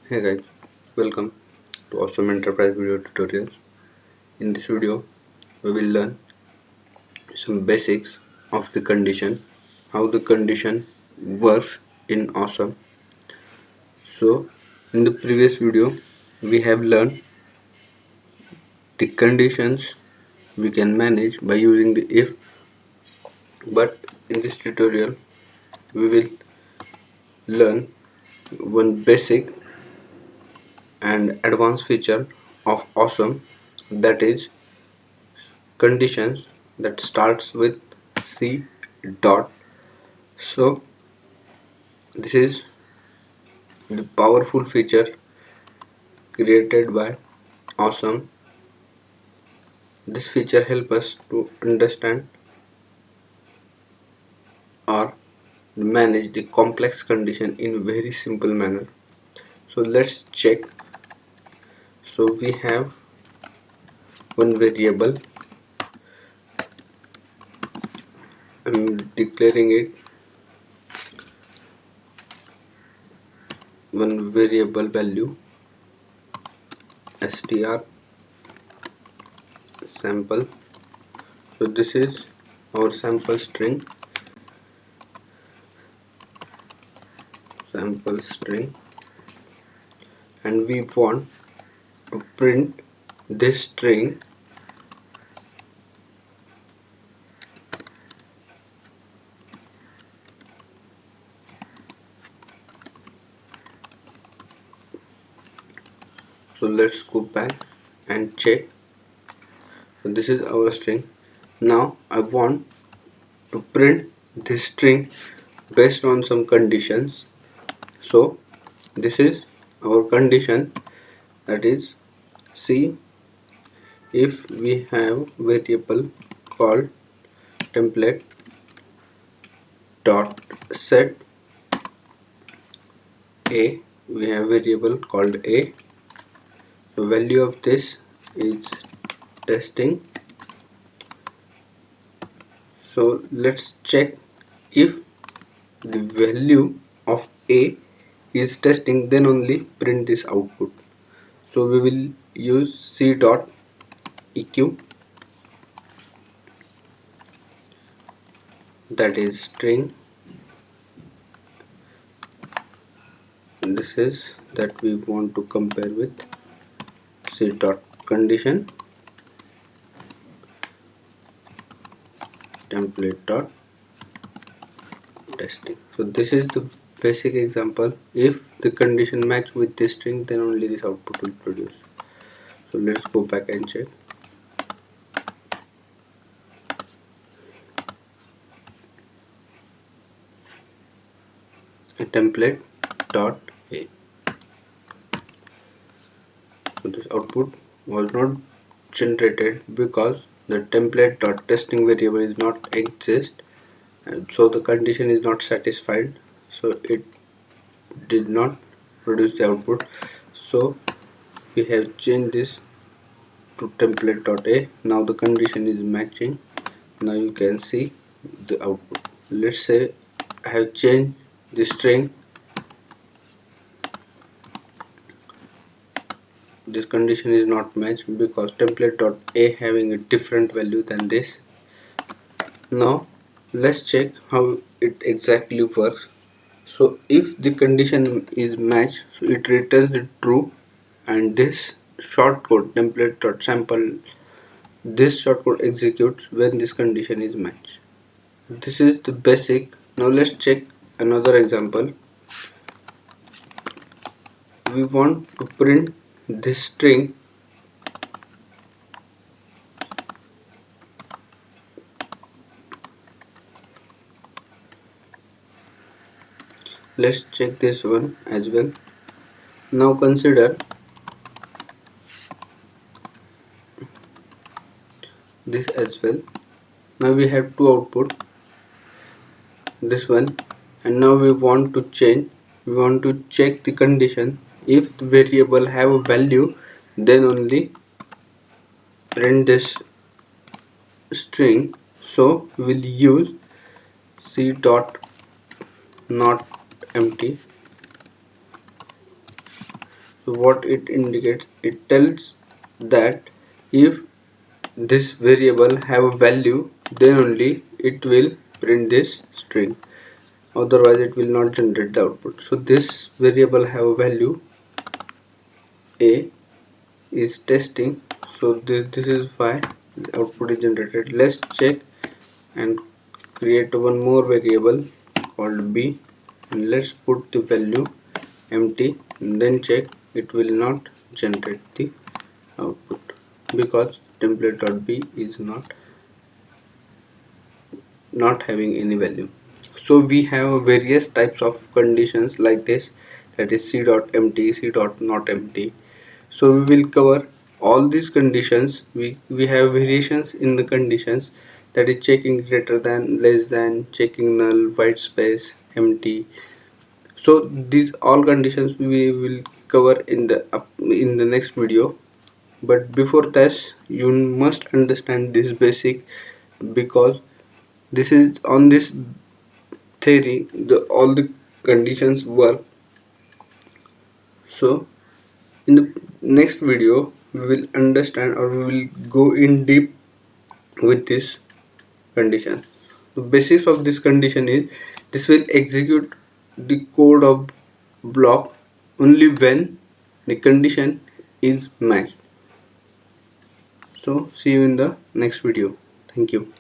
Hey guys, welcome to Awesome Enterprise Video Tutorials. In this video, we will learn some basics of the condition, how the condition works in Awesome. So, in the previous video, we have learned the conditions we can manage by using the if, but in this tutorial, we will learn one basic and advanced feature of Awesome, that is conditions that starts with C dot. So this is the powerful feature created by Awesome. This feature helps us to understand or manage the complex condition in very simple manner. So let's check. So we have one variable. I'm declaring it one variable value str sample. So this is our sample string and we want to print this string. So let's go back and check. So this is our string. Now I want to print this string based on some conditions. So this is our condition, that is see if we have variable called template dot set a, we have variable called a. The value of this is testing. So let's check if the value of a is testing, then only print this output. So we will use c dot eq, that is string. This is that we want to compare with c dot condition template dot testing. So this is the basic example. If the condition match with this string, then only this output will produce. So let's go back and check. A template dot a. So this output was not generated because the template dot testing variable is not exist, and so the condition is not satisfied, so it did not produce the output. So we have changed this to template dot a. Now the condition is matching. Now you can see the output. Let's say I have changed the string. This condition is not matched because template dot a having a different value than this. Now let's check how it exactly works. So if the condition is matched, so it returns the true, and this shortcode template dot sample, this shortcode executes when this condition is matched. This is the basic. Now let's check another example. We want to print this string. Let's check this one as well. Now consider this as well. Now we have two output, this one, and now we want to change. We want to check the condition. If the variable have a value, then only print this string. So we will use c dot not empty. So what it indicates, it tells that if this variable have a value, then only it will print this string, otherwise it will not generate the output. So this variable have a value, a is testing, so this is why the output is generated. Let's check and create one more variable called b, and let's put the value empty, and then check. It will not generate the output because template.b is not having any value. So we have various types of conditions like this, that is c.empty, c.not empty. So we will cover all these conditions. We have variations in the conditions, that is checking greater than, less than, checking null, white space, empty. So these all conditions we will cover in the next video. But before this, you must understand this basic, because this is on this theory all the conditions work. So in the next video we will understand, or we will go in deep with this condition. The basis of this condition is, this will execute the code of block only when the condition is matched. So see you in the next video. Thank you.